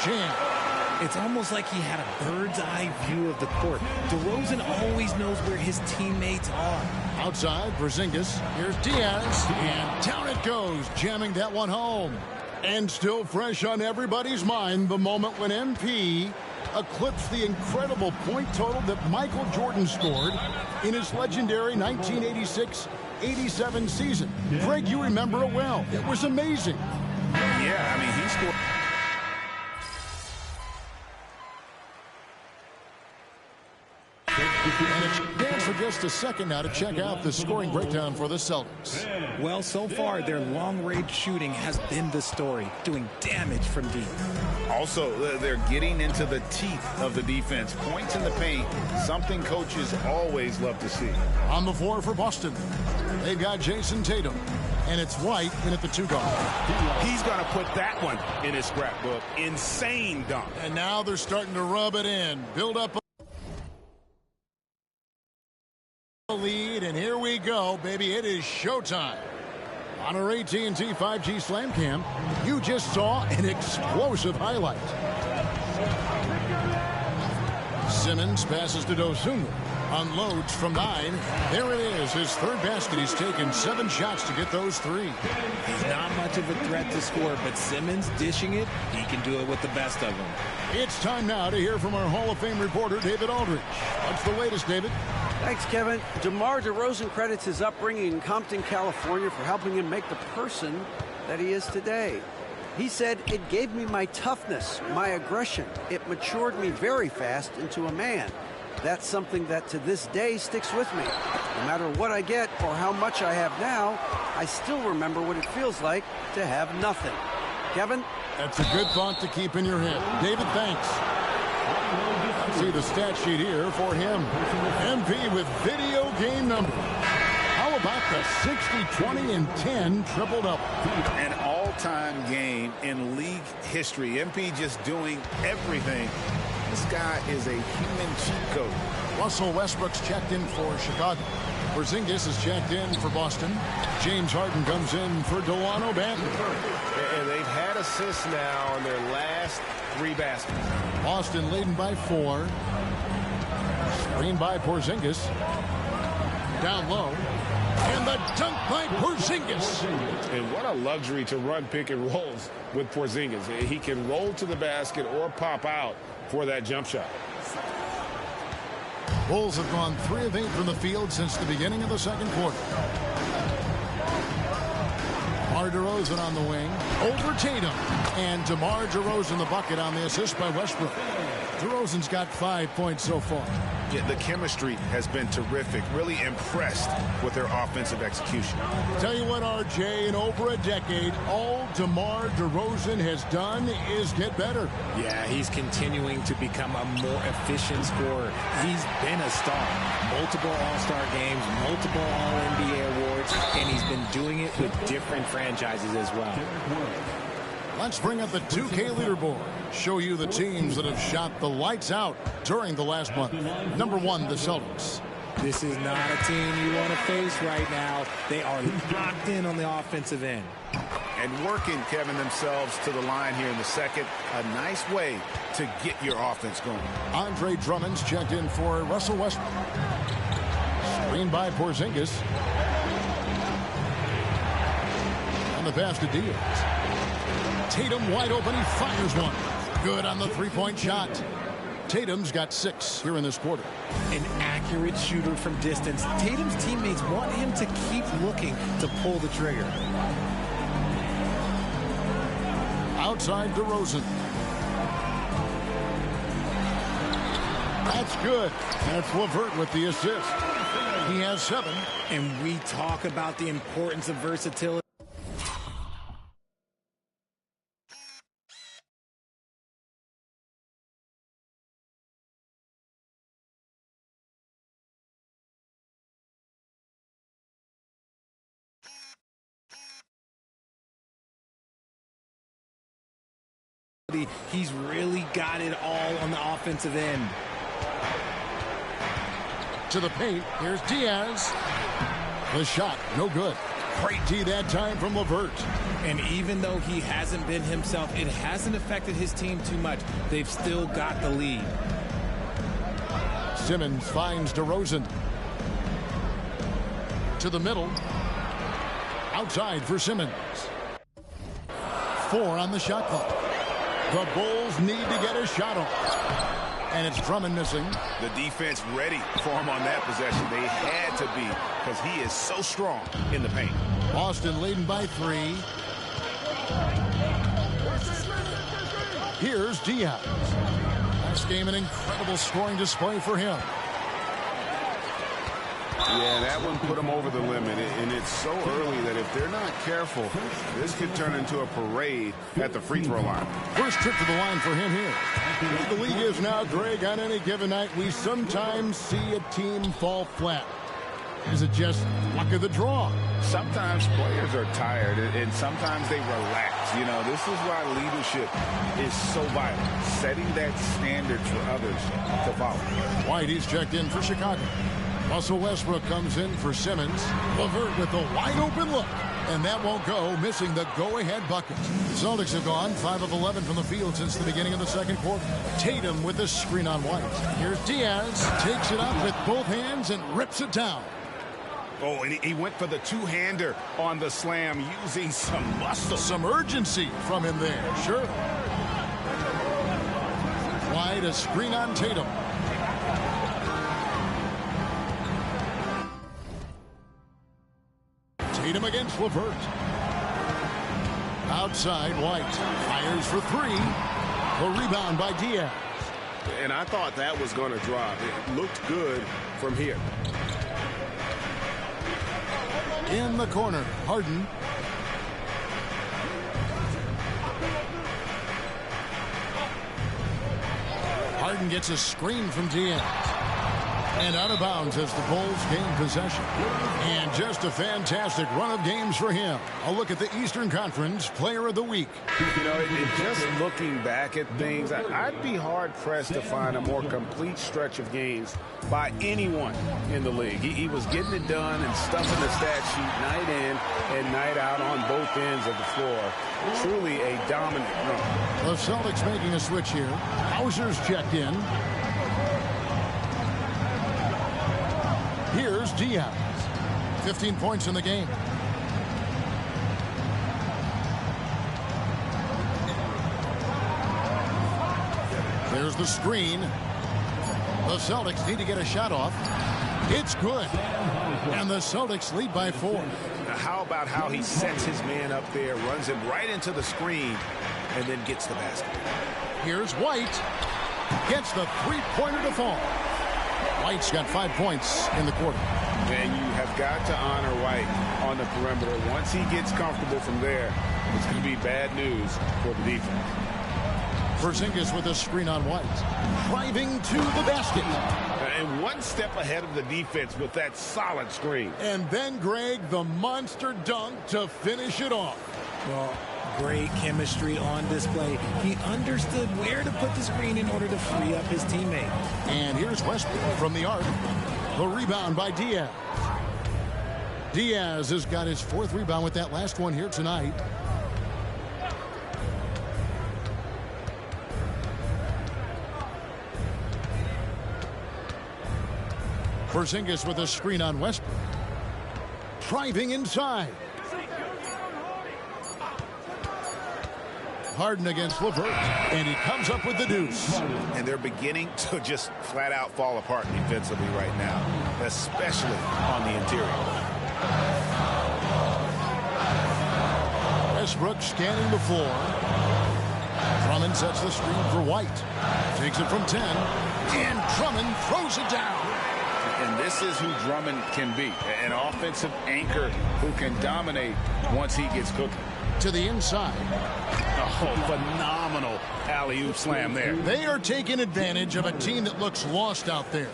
jam. It's almost like he had a bird's-eye view of the court. DeRozan always knows where his teammates are. Outside, Porzingis. Here's Diaz. And down it goes, jamming that one home. And still fresh on everybody's mind, the moment when MP eclipsed the incredible point total that Michael Jordan scored in his legendary 1986-87 season. Greg, you remember it well. It was amazing. Yeah, I mean, he scored. And it's Dan for just a second now to check out the scoring breakdown for the Celtics. Well, so far, their long-range shooting has been the story, doing damage from deep. Also, they're getting into the teeth of the defense. Points in the paint, something coaches always love to see. On the floor for Boston, they've got Jason Tatum. And it's White in at the 2 guard. He's going to put that one in his scrapbook. Insane dunk. And now they're starting to rub it in. Build up a lead, and here we go, baby. It is showtime. On our AT&T 5G Slam Cam, you just saw an explosive highlight. Simmons passes to Dosunmu. Unloads from 9. There it is, his third basket. He's taken 7 shots to get those 3. He's not much of a threat to score, but Simmons dishing it, he can do it with the best of them. It's time now to hear from our Hall of Fame reporter, David Aldridge. What's the latest, David? Thanks, Kevin. DeMar DeRozan credits his upbringing in Compton, California for helping him make the person that he is today. He said, "It gave me my toughness, my aggression. It matured me very fast into a man. That's something that to this day sticks with me. No matter what I get or how much I have now, I still remember what it feels like to have nothing." Kevin? That's a good thought to keep in your head. David, thanks. Let's see the stat sheet here for him. MP with video game number. How about the 60, 20, and 10 triple-double? An all-time game in league history. MP just doing everything. This guy is a human cheat code. Russell Westbrook's checked in for Chicago. Porzingis is checked in for Boston. James Harden comes in for Delano Banton. And they've had assists now on their last 3 baskets. Boston leading by 4. Screen by Porzingis. Down low. And the dunk by Porzingis. And what a luxury to run pick and rolls with Porzingis. He can roll to the basket or pop out for that jump shot. Bulls have gone 3 of 8 from the field since the beginning of the second quarter. DeMar DeRozan on the wing. Over Tatum. And DeMar DeRozan the bucket on the assist by Westbrook. DeRozan's got 5 points so far. Yeah, the chemistry has been terrific. Really impressed with their offensive execution. Tell you what, RJ, in over a decade, all DeMar DeRozan has done is get better. Yeah, he's continuing to become a more efficient scorer. He's been a star. Multiple All-Star games, multiple All-NBA awards, and he's been doing it with different franchises as well. Let's bring up the 2K leaderboard. Show you the teams that have shot the lights out during the last month. Number 1, the Celtics. This is not a team you want to face right now. They are locked in on the offensive end. And working, Kevin, themselves to the line here in the second. A nice way to get your offense going. Andre Drummond's checked in for Russell Westbrook. Screen by Porzingis. On the pass to Diaz. Tatum wide open. He fires one. Good on the 3-point shot. Tatum's got 6 here in this quarter. An accurate shooter from distance. Tatum's teammates want him to keep looking to pull the trigger. Outside DeRozan. That's good. That's LeVert with the assist. He has 7. And we talk about the importance of versatility. He's really got it all on the offensive end. To the paint. Here's Diaz. The shot, no good. Great D that time from LeVert. And even though he hasn't been himself, it hasn't affected his team too much. They've still got the lead. Simmons finds DeRozan. To the middle. Outside for Simmons. 4 on the shot clock. The Bulls need to get a shot off. And it's Drummond missing. The defense ready for him on that possession. They had to be, because he is so strong in the paint. Boston leading by 3. Here's Diaz. Last game, an incredible scoring display for him. Yeah, that one put him over the limit, and it's so early that if they're not careful, this could turn into a parade at the free throw line. First trip to the line for him here. The league is now, Greg, on any given night, we sometimes see a team fall flat. Is it just luck of the draw? Sometimes players are tired, and sometimes they relax. You know, this is why leadership is so vital, setting that standard for others to follow. White, he's checked in for Chicago. Russell Westbrook comes in for Simmons. LeVert with a wide-open look. And that won't go, missing the go-ahead bucket. The Celtics have gone 5 of 11 from the field since the beginning of the second quarter. Tatum with the screen on White. Here's Diaz. Takes it up with both hands and rips it down. Oh, and he went for the two-hander on the slam, using some muscle. Some urgency from him there, sure. White, a screen on Tatum. Tatum against LeVert. Outside, White fires for 3. The rebound by Diaz. And I thought that was going to drop. It looked good from here. In the corner, Harden. Harden gets a screen from Diaz. And out of bounds as the Bulls gain possession. And just a fantastic run of games for him. A look at the Eastern Conference Player of the Week. You know, just looking back at things, I'd be hard-pressed to find a more complete stretch of games by anyone in the league. He was getting it done and stuffing the stat sheet night in and night out on both ends of the floor. Truly a dominant run. The Celtics making a switch here. Hauser's checked in. Here's Diaz. 15 points in the game. There's the screen. The Celtics need to get a shot off. It's good. And the Celtics lead by 4. Now, how about how he sets his man up there, runs him right into the screen, and then gets the basket. Here's White. Gets the three-pointer to fall. White's got 5 points in the quarter. And you have got to honor White on the perimeter. Once he gets comfortable from there, it's going to be bad news for the defense. Porzingis with a screen on White. Driving to the basket. And one step ahead of the defense with that solid screen. And then, Greg, the monster dunk to finish it off. Well, great chemistry on display. He understood where to put the screen in order to free up his teammate. And here's Westbrook from the arc. The rebound by Diaz. Diaz has got his 4th rebound with that last one here tonight. Porzingis with a screen on Westbrook. Driving inside. Harden against LeVert. And he comes up with the deuce. And they're beginning to just flat out fall apart defensively right now, especially on the interior. Westbrook scanning the floor. Drummond sets the screen for White. Takes it from 10. And Drummond throws it down. And this is who Drummond can be, an offensive anchor who can dominate once he gets cooking. To the inside. Oh, phenomenal alley-oop slam there. They are taking advantage of a team that looks lost out there.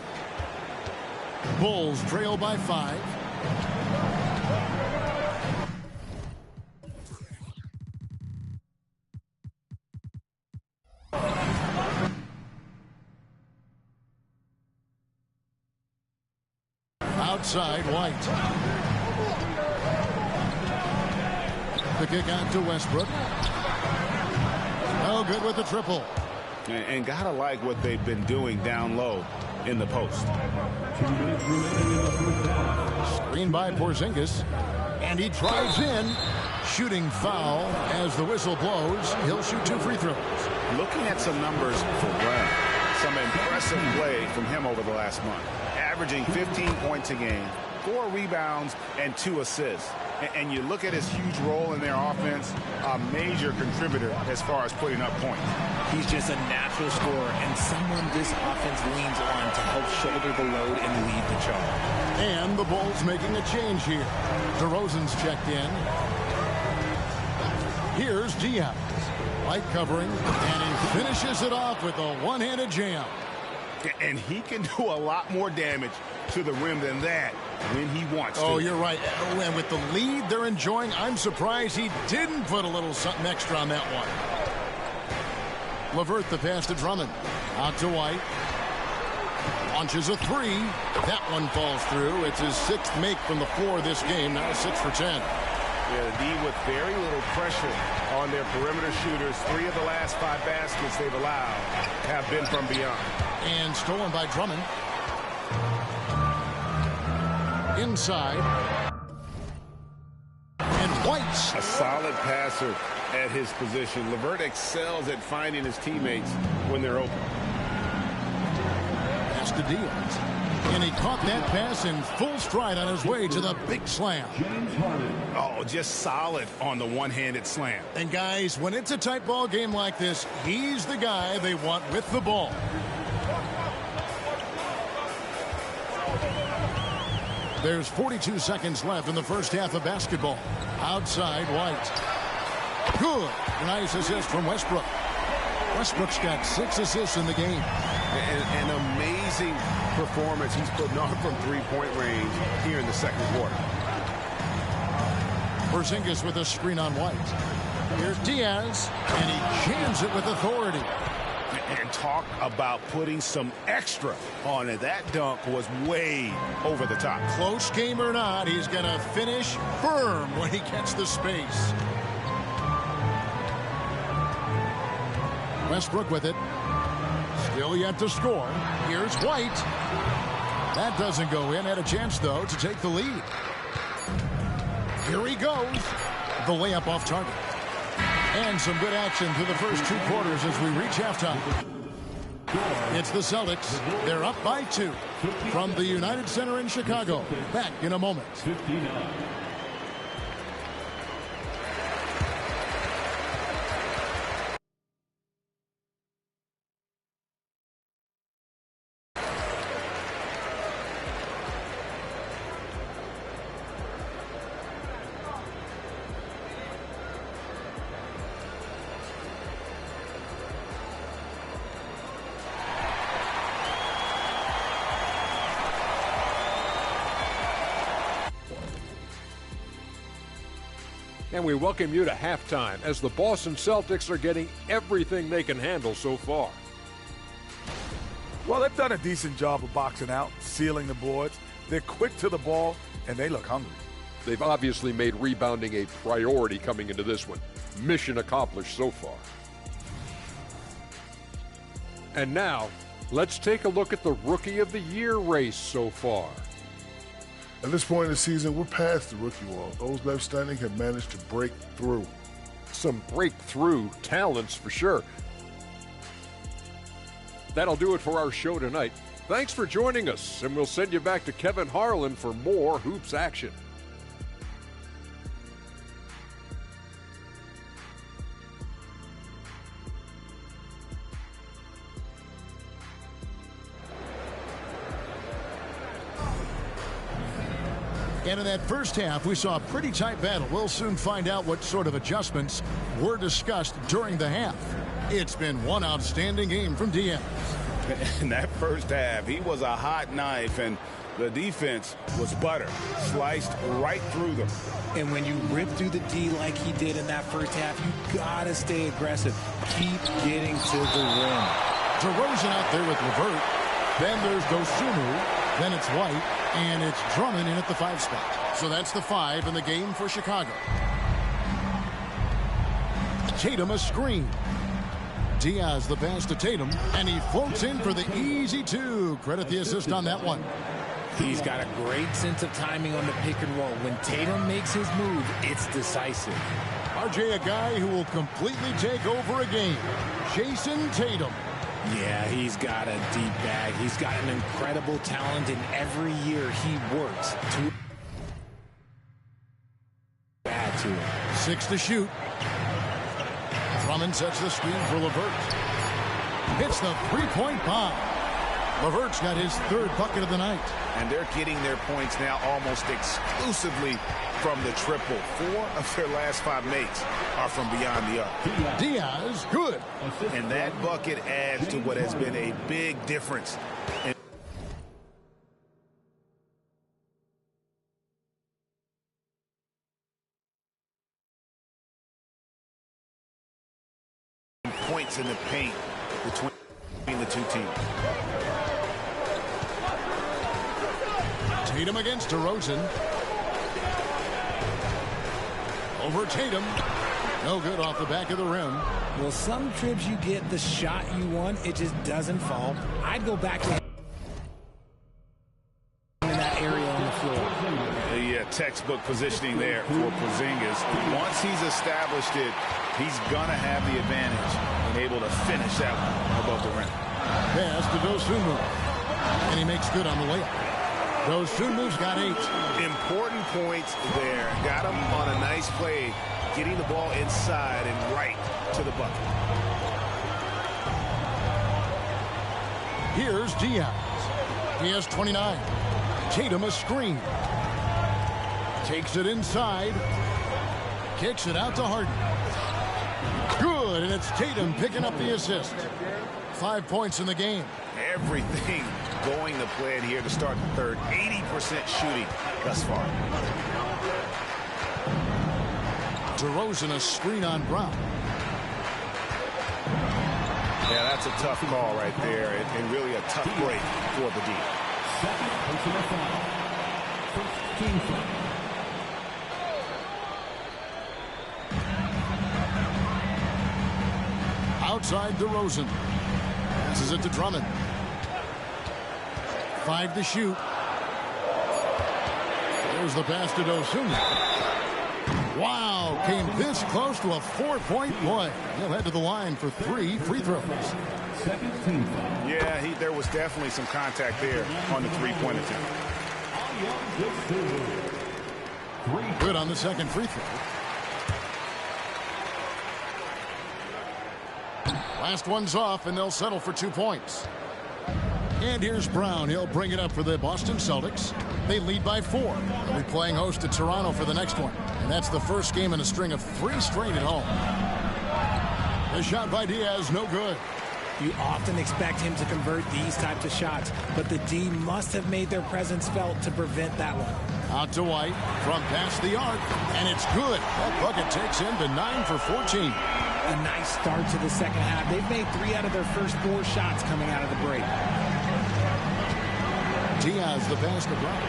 Bulls trail by 5. Outside, White. The kick out to Westbrook. Oh, good with the triple. And gotta like what they've been doing down low in the post. Screen by Porzingis. And he drives in. Shooting foul as the whistle blows. He'll shoot 2 free throws. Looking at some numbers for Brown. Some impressive play from him over the last month. Averaging 15 points a game, 4 rebounds, and 2 assists. And you look at his huge role in their offense, a major contributor as far as putting up points. He's just a natural scorer and someone this offense leans on to help shoulder the load and lead the charge. And the Bulls making a change here. DeRozan's checked in. Here's Diaz. Light covering, and he finishes it off with a one-handed jam. And he can do a lot more damage to the rim than that when he wants to. Oh, you're right. And with the lead they're enjoying, I'm surprised he didn't put a little something extra on that one. LeVert the pass to Drummond. Out to White. Launches a 3. That one falls through. It's his 6th make from the floor this game. Now 6 for 10. Yeah, the D with very little pressure on their perimeter shooters. 3 of the last 5 baskets they've allowed have been from beyond. And stolen by Drummond. Inside. And White's a solid passer at his position. LeVert excels at finding his teammates when they're open. Pass to Diaz. And he caught that pass in full stride on his way to the big slam. Oh, just solid on the one-handed slam. And guys, when it's a tight ball game like this, he's the guy they want with the ball. There's 42 seconds left in the first half of basketball. Outside, White. Good. Nice assist from Westbrook. Westbrook's got 6 assists in the game. An amazing performance he's putting on from 3-point range here in the second quarter. Porzingis with a screen on White. Here's Diaz, and he jams it with authority. And talk about putting some extra on it. That dunk was way over the top. Close game or not, he's going to finish firm when he gets the space. Westbrook with it. Still yet to score. Here's White. That doesn't go in. Had a chance, though, to take the lead. Here he goes. The layup off target. And some good action through the first 2 quarters as we reach halftime. It's the Celtics. They're up by 2 from the United Center in Chicago. Back in a moment. And we welcome you to halftime as the Boston Celtics are getting everything they can handle so far. Well, they've done a decent job of boxing out, sealing the boards. They're quick to the ball, and they look hungry. They've obviously made rebounding a priority coming into this one. Mission accomplished so far. And now, let's take a look at the Rookie of the Year race so far. At this point in the season, we're past the rookie wall. Those left standing have managed to break through. Some breakthrough talents for sure. That'll do it for our show tonight. Thanks for joining us, and we'll send you back to Kevin Harlan for more hoops action. And in that first half, we saw a pretty tight battle. We'll soon find out what sort of adjustments were discussed during the half. It's been one outstanding game from Diaz. In that first half, he was a hot knife, and the defense was butter, sliced right through them. And when you rip through the D like he did in that first half, you gotta stay aggressive. Keep getting to the rim. DeRozan out there with LeVert. Then there's Dosunmu. Then it's White. And it's Drummond in at the 5 spot. So that's the 5 in the game for Chicago. Tatum a screen. Diaz the pass to Tatum, and he floats in for the easy two. Credit the assist on that one. He's got a great sense of timing on the pick and roll. When Tatum makes his move, it's decisive. RJ, a guy who will completely take over a game. Jason Tatum. Yeah, he's got a deep bag. He's got an incredible talent, and every year he works to add to it. 6 to shoot. Drummond sets the screen for LeVert. Hits the three-point bomb. LeVert's got his 3rd bucket of the night. And they're getting their points now almost exclusively from the triple. 4 of their last 5 makes are from beyond the arc. Diaz, good. And that bucket adds to what has been a big difference in points in the paint between the two teams. Tatum against DeRozan. Over Tatum. No good off the back of the rim. Well, some trips you get the shot you want, it just doesn't fall. I'd go back to him in that area on the floor. The textbook positioning there for Porzingis. Once he's established it, he's going to have the advantage and able to finish that one above the rim. Pass to Dosunmu. And he makes good on the layup. Dosunmu's got 8. Important points there. Got him on a nice play, getting the ball inside and right to the bucket. Here's Diaz. He has 29. Tatum a screen. Takes it inside. Kicks it out to Harden. Good, and it's Tatum picking up the assist. 5 points in the game. Everything going to plan here to start the third. 80% shooting thus far. DeRozan a screen on Brown. Yeah, that's a tough call right there, and really a tough break for the D. Outside DeRozan. Passes it to Drummond. 5 to shoot. There's the pass to Dosunmu. Wow, came this close to a 4-point play. He'll head to the line for 3 free throws. Yeah, there was definitely some contact there on the three-point attempt. Good on the second free throw. Last one's off, and they'll settle for 2 points. And here's Brown. He'll bring it up for the Boston Celtics. They lead by 4. They'll be playing host to Toronto for the next one. And that's the first game in a string of 3 straight at home. The shot by Diaz, no good. You often expect him to convert these types of shots, but the D must have made their presence felt to prevent that one. Out to White from past the arc, and it's good. That bucket takes him to 9 for 14. A nice start to the second half. They've made 3 out of their first 4 shots coming out of the break. Diaz the pass to Brown.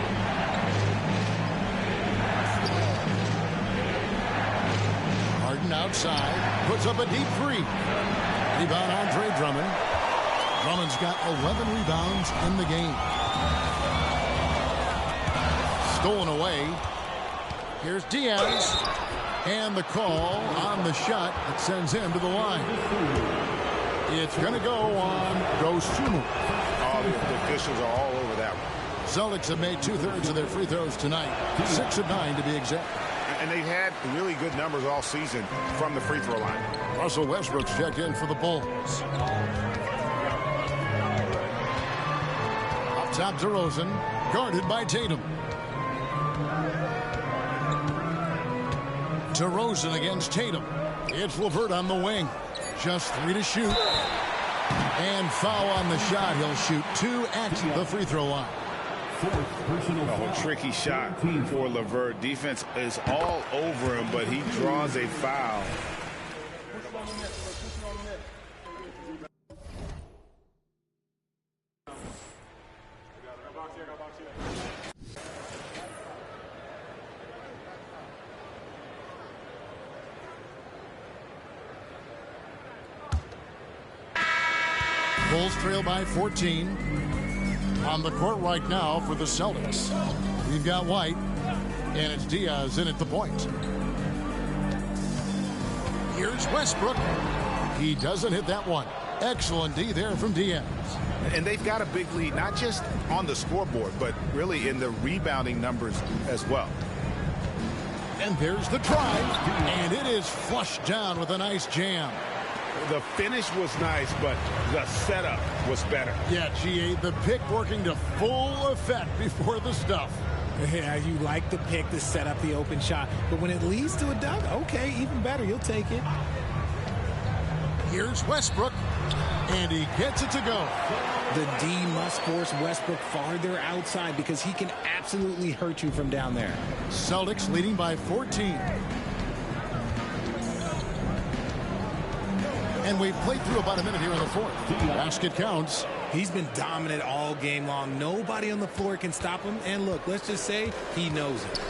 Harden outside, puts up a deep 3. Rebound Andre Drummond. Drummond's got 11 rebounds in the game. Stolen away. Here's Diaz. And the call on the shot that sends him to the line. It's going to go on Dosunmu. Oh, the officials are all over that one. Celtics have made 2/3 of their free throws tonight. 6 of 9 to be exact. And they've had really good numbers all season from the free throw line. Russell Westbrook's checked in for the Bulls. Up top DeRozan, guarded by Tatum. DeRozan against Tatum. It's LeVert on the wing. Just 3 to shoot. And foul on the shot. He'll shoot 2 at the free throw line. A tricky shot for LeVert. Defense is all over him, but he draws a foul. Bulls trail by 14. On the court right now for the Celtics, we've got White, and it's Diaz in at the point. Here's Westbrook. He doesn't hit that one. Excellent D there from Diaz. And they've got a big lead, not just on the scoreboard, but really in the rebounding numbers as well. And there's the try, and it is flushed down with a nice jam. The finish was nice, but the setup was better. Yeah, GA, the pick working to full effect before the stuff. Yeah, you like the pick to set up the open shot, but when it leads to a dunk, okay, even better, you'll take it. Here's Westbrook, and he gets it to go. The D must force Westbrook farther outside because he can absolutely hurt you from down there. Celtics leading by 14. And we've played through about a minute here in the fourth. Basket counts. He's been dominant all game long. Nobody on the floor can stop him. And look, let's just say he knows it.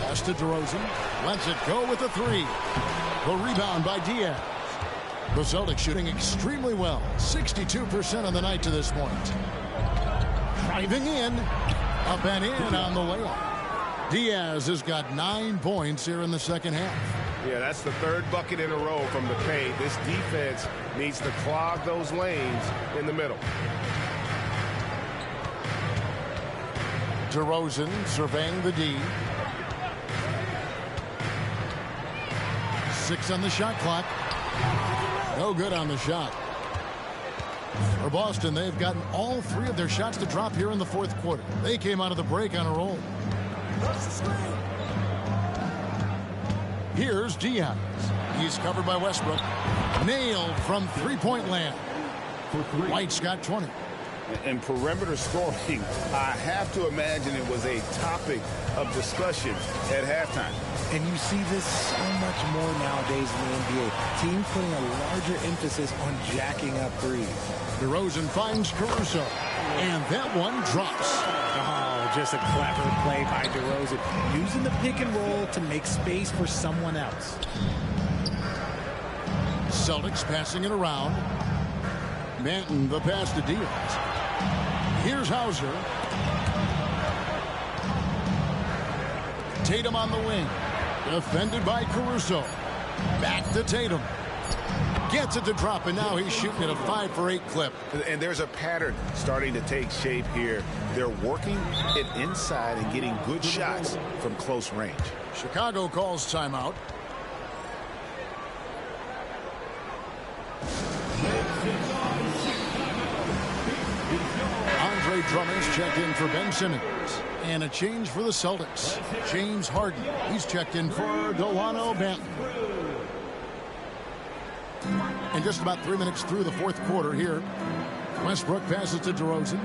Pass to DeRozan. Lets it go with the three. The rebound by Diaz. The Celtics shooting extremely well. 62% on the night to this point. Driving in. Up and in on the layup. Diaz has got 9 points here in the second half. Yeah, that's the third bucket in a row from the paint. This defense needs to clog those lanes in the middle. DeRozan surveying the D. 6 on the shot clock. No good on the shot. For Boston, they've gotten all 3 of their shots to drop here in the fourth quarter. They came out of the break on a roll. Here's Diaz. He's covered by Westbrook. Nailed from three-point land. White's got 20. And perimeter scoring, I have to imagine it was a topic of discussion at halftime. And you see this so much more nowadays in the NBA. Teams putting a larger emphasis on jacking up threes. DeRozan finds Caruso. And that one drops. Oh, just a clever play by DeRozan. Using the pick and roll to make space for someone else. Celtics passing it around. Manton the pass to Diaz. Here's Hauser. Tatum on the wing. Defended by Caruso. Back to Tatum. Gets it to drop, and now he's shooting at a 5 for 8 clip. And there's a pattern starting to take shape here. They're working it inside and getting good shots from close range. Chicago calls timeout. Andre Drummond's checked in for Ben Simmons. And a change for the Celtics. James Harden. He's checked in for Delano Banton. And just about 3 minutes through the fourth quarter here. Westbrook passes to DeRozan.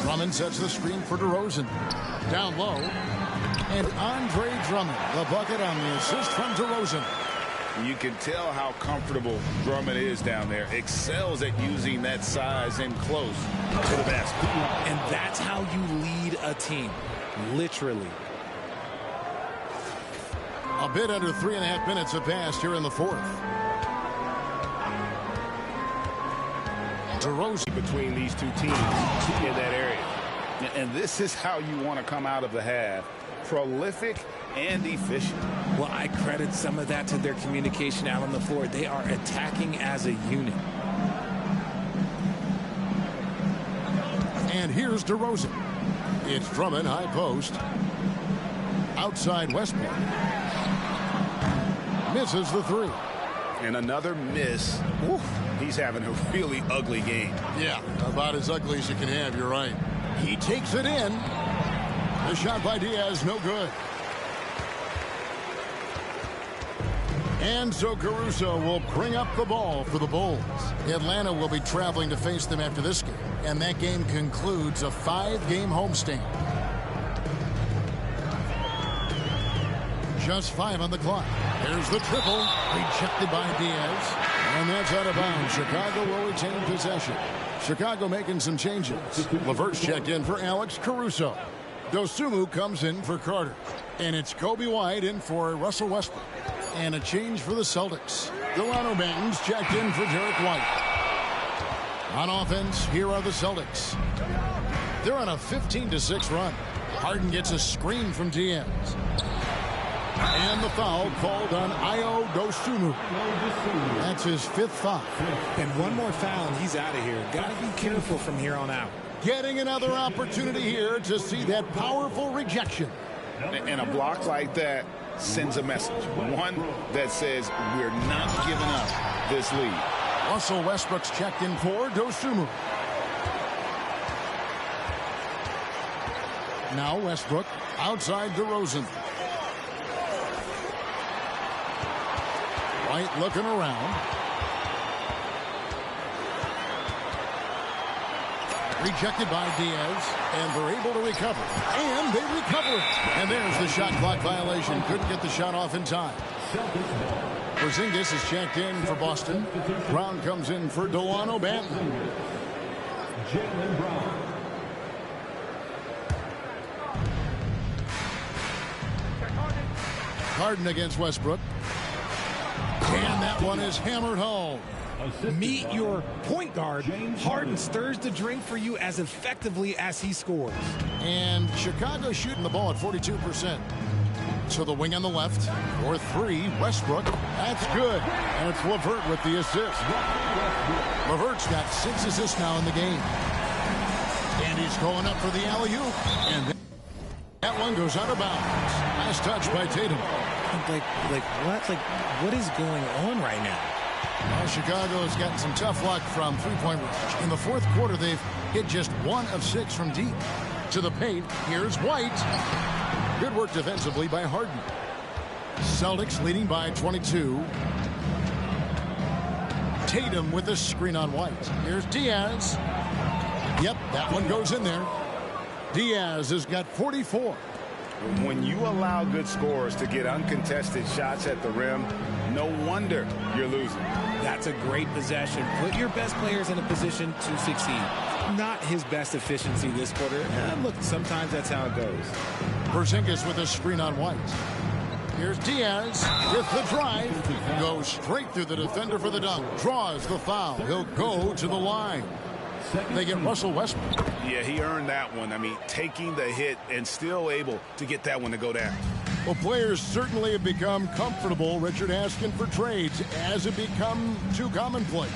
Drummond sets the screen for DeRozan. Down low. And Andre Drummond, the bucket on the assist from DeRozan. You can tell how comfortable Drummond is down there. Excels at using that size in close to the basket. And that's how you lead a team. Literally. A bit under 3.5 minutes have passed here in the fourth. DeRozan between these two teams in that area. And this is how you want to come out of the half. Prolific and efficient. Well, I credit some of that to their communication out on the floor. They are attacking as a unit. And here's DeRozan. It's Drummond, high post. Outside Westbrook. Misses the three. And another miss. Oof, he's having a really ugly game. Yeah, about as ugly as you can have, you're right. He takes it in. The shot by Diaz, no good. And so Caruso will bring up the ball for the Bulls. Atlanta will be traveling to face them after this game. And that game concludes a 5-game homestand. Just 5 on the clock. There's the triple. Rejected by Diaz. And that's out of bounds. Chicago will retain possession. Chicago making some changes. LeVert's checked in for Alex Caruso. Dosunmu comes in for Carter. And it's Kobe White in for Russell Westbrook. And a change for the Celtics. Delano Banton's checked in for Derek White. On offense, here are the Celtics. They're on a 15-6 run. Harden gets a screen from Diaz. And the foul called on Ayo Dosunmu. That's his 5th foul. And one more foul and he's out of here. Got to be careful from here on out. Getting another opportunity here to see that powerful rejection. And a block like that sends a message. One that says we're not giving up this lead. Russell Westbrook's checked in for Dosunmu. Now Westbrook outside DeRozan. White looking around. Rejected by Diaz, and they're able to recover. And they recover it. And there's the shot clock violation. Couldn't get the shot off in time. Porzingis is checked in for Boston. Brown comes in for Delano Banton. Jaylen Brown. Harden against Westbrook. And that one is hammered home. Meet your point guard. Harden stirs the drink for you as effectively as he scores. And Chicago shooting the ball at 42%. So the wing on the left for 3, Westbrook. That's good. And it's LeVert with the assist. LeVert's got 6 assists now in the game. And he's going up for the alley-oop. And that one goes out of bounds. Nice touch by Tatum. What is going on right now? Well, Chicago has gotten some tough luck from three-point range. In the 4th quarter, they've hit just 1 of 6 from deep. To the paint, here's White. Good work defensively by Harden. Celtics leading by 22. Tatum with a screen on White. Here's Diaz. Yep, that one goes in there. Diaz has got 44. When you allow good scorers to get uncontested shots at the rim, no wonder you're losing. That's a great possession. Put your best players in a position to succeed. Not his best efficiency this quarter. Look, sometimes that's how it goes. Porzingis with a screen on White. Here's Diaz with the drive. Goes straight through the defender for the dunk. Draws the foul. He'll go to the line. They get Russell Westbrook. Yeah, he earned that one. I mean, taking the hit and still able to get that one to go down. Well, players certainly have become comfortable, Richard, asking for trades. Has it become too commonplace?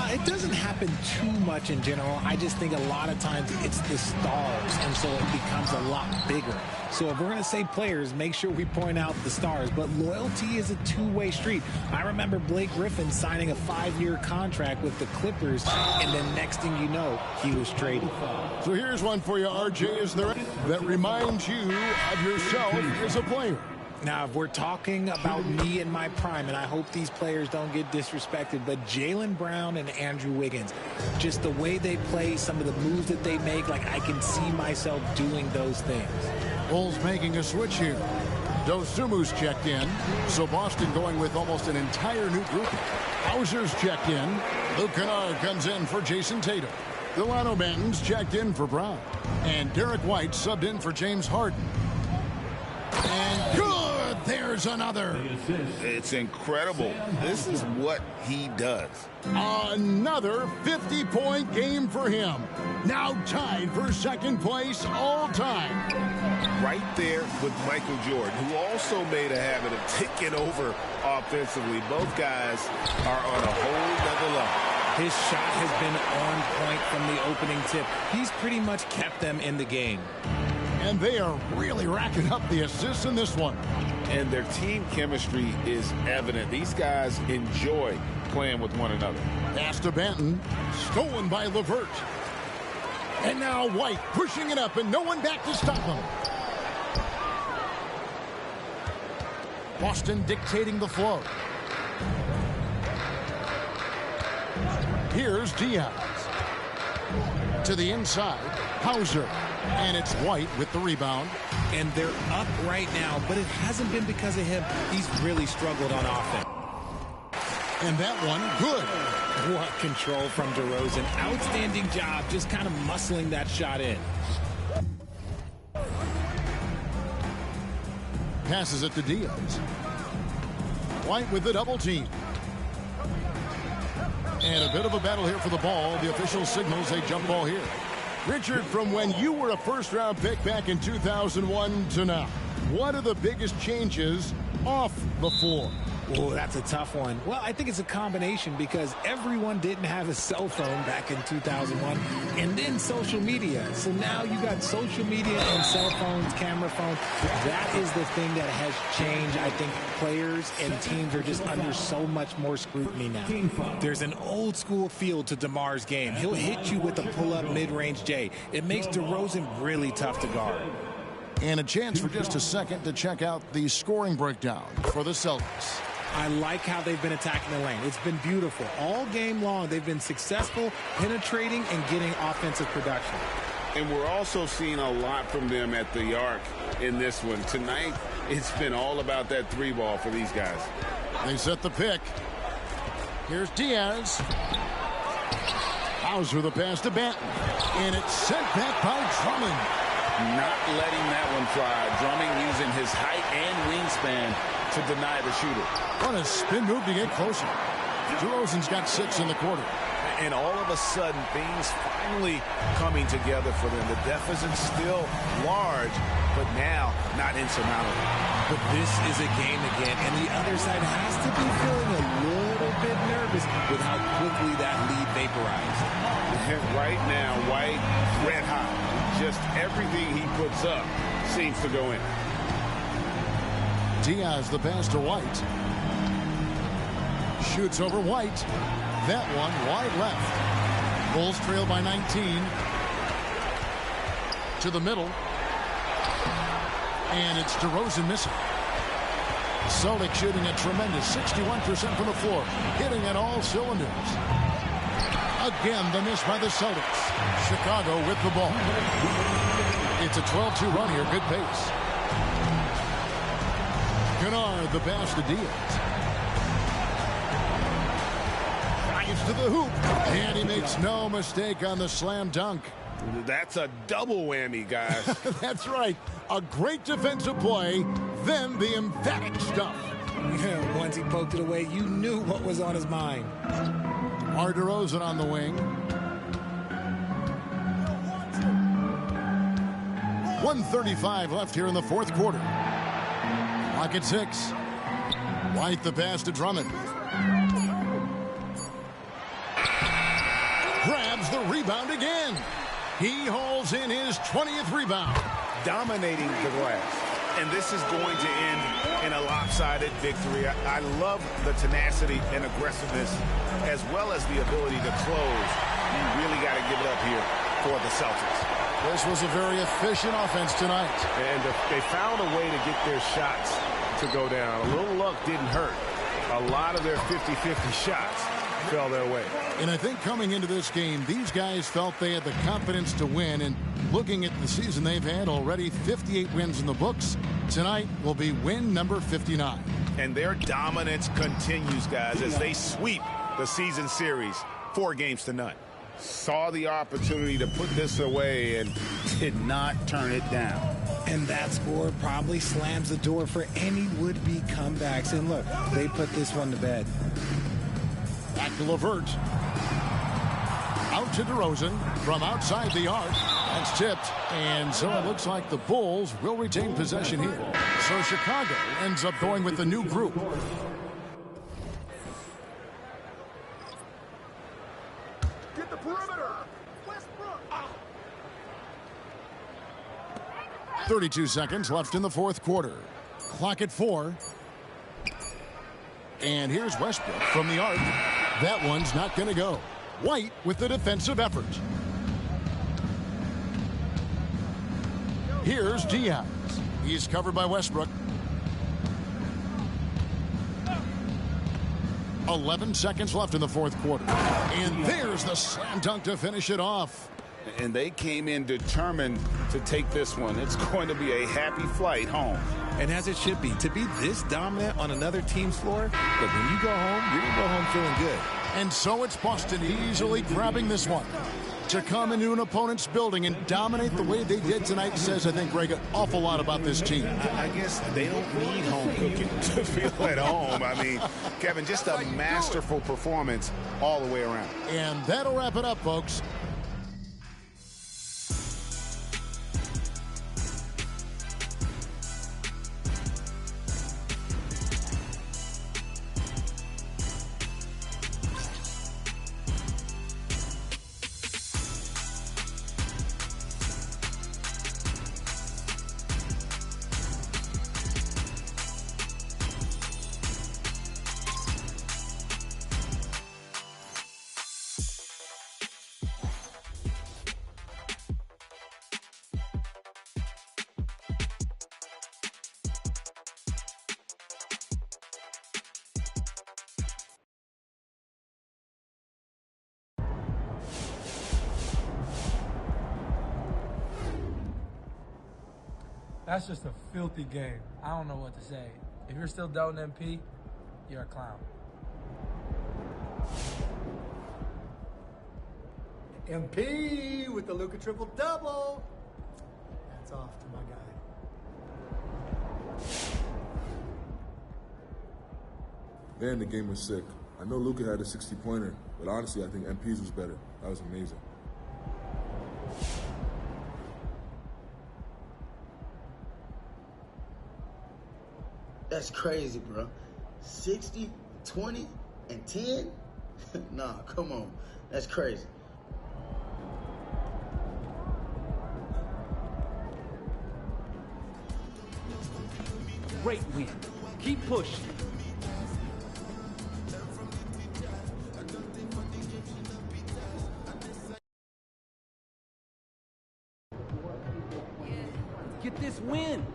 It doesn't happen too much in general. I just think a lot of times it's the stars, and so it becomes a lot bigger. So if we're going to say players, make sure we point out the stars. But loyalty is a two-way street. I remember Blake Griffin signing a 5-year contract with the Clippers, and then next thing you know, he was traded. So here's one for you, RJ. Is there that reminds you of yourself as a player? Now, if we're talking about me in my prime, and I hope these players don't get disrespected, but Jaylen Brown and Andrew Wiggins, just the way they play, some of the moves that they make, like I can see myself doing those things. Bulls making a switch here. Dosumu's checked in, so Boston going with almost an entire new group. Hauser's checked in. Luke Kennard comes in for Jason Tatum. Delano Banton's checked in for Brown. And Derek White subbed in for James Harden. And good! There's another. It's incredible. This is what he does. Another 50-point game for him. Now tied for second place all time. Right there with Michael Jordan, who also made a habit of taking over offensively. Both guys are on a whole nother level. His shot has been on point from the opening tip. He's pretty much kept them in the game. And they are really racking up the assists in this one. And their team chemistry is evident. These guys enjoy playing with one another. Pass to Banton. Stolen by LeVert. And now White pushing it up and no one back to stop him. Boston dictating the flow. Here's Diaz. To the inside. Hauser. And it's White with the rebound. And they're up right now, but it hasn't been because of him. He's really struggled on offense. And that one, good. What control from DeRozan. Outstanding job just kind of muscling that shot in. passes it to Diaz. White with the double team. And a bit of a battle here for the ball. The official signals a jump ball here. Richard, from when you were a first-round pick back in 2001 to now, what are the biggest changes off the floor? Oh, that's a tough one. Well, I think it's a combination because everyone didn't have a cell phone back in 2001 and then social media. So now you got social media and cell phones, camera phones. That is the thing that has changed. I think players and teams are just under so much more scrutiny now. There's an old school feel to DeMar's game. He'll hit you with a pull-up mid-range J. It makes DeRozan really tough to guard. And a chance for just a second to check out the scoring breakdown for the Celtics. I like how they've been attacking the lane. It's been beautiful. All game long, they've been successful penetrating and getting offensive production. And we're also seeing a lot from them at the arc in this one. Tonight, it's been all about that three ball for these guys. They set the pick. Here's Diaz. Hauser the pass to Banton. And it's sent back by Drummond. Not letting that one fly. Drummond using his height and wingspan to deny the shooter. What a spin move to get closer. DeRozan's got 6 in the quarter. And all of a sudden, things finally coming together for them. The deficit's still large, but now not insurmountable. But this is a game again, and the other side has to be feeling a little bit nervous with how quickly that lead vaporized. Right now, White red hot. Just everything he puts up seems to go in. Diaz the pass to White. Shoots over White. That one wide left. Bulls trail by 19. To the middle. And it's DeRozan missing. Celtics shooting a tremendous 61% from the floor. Hitting at all cylinders. Again, the miss by the Celtics. Chicago with the ball. It's a 12-2 run here. Good pace. Kennard the pass to Diaz. Drives to the hoop. And he makes no mistake on the slam dunk. That's a double whammy, guys. That's right. A great defensive play, then the emphatic stuff. Once he poked it away, you knew what was on his mind. DeMar DeRozan on the wing. 1:35 left here in the fourth quarter. Clock at 6. White the pass to Drummond. Grabs the rebound again. He hauls in his 20th rebound. Dominating the glass. And this is going to end in a lopsided victory. I love the tenacity and aggressiveness as well as the ability to close. You really got to give it up here for the Celtics. This was a very efficient offense tonight. And they found a way to get their shots to go down. A little luck didn't hurt. A lot of their 50-50 shots fell their way. And I think coming into this game, these guys felt they had the confidence to win. And looking at the season they've had, already 58 wins in the books. Tonight will be win number 59. And their dominance continues, guys, as they sweep the season series 4-0. Saw the opportunity to put this away and did not turn it down. And that score probably slams the door for any would-be comebacks. And look, they put this one to bed. Back to LeVert. Out to DeRozan from outside the arc. That's tipped. And so it looks like the Bulls will retain possession here. So Chicago ends up going with the new group. Get the perimeter. Westbrook. 32 seconds left in the fourth quarter. Clock at 4. And here's Westbrook from the arc. That one's not going to go. White with the defensive effort. Here's Diaz. He's covered by Westbrook. 11 seconds left in the fourth quarter. And there's the slam dunk to finish it off. And they came in determined to take this one. It's going to be a happy flight home. And as it should be, to be this dominant on another team's floor, but when you go home, you're going to go home feeling good. And so it's Boston easily grabbing this one. To come into an opponent's building and dominate the way they did tonight says, I think, Greg, an awful lot about this team. I guess they don't need home cooking to feel at home. I mean, Kevin, just a masterful performance all the way around. And that'll wrap it up, folks. That's just a filthy game. I don't know what to say. If you're still doubting MP, you're a clown. MP with the Luka triple-double. That's off to my guy. Man, the game was sick. I know Luka had a 60-pointer, but honestly, I think MP's was better. That was amazing. That's crazy, bro. 60, 20, and 10? Nah, come on. That's crazy. Great win. Keep pushing. Get this win.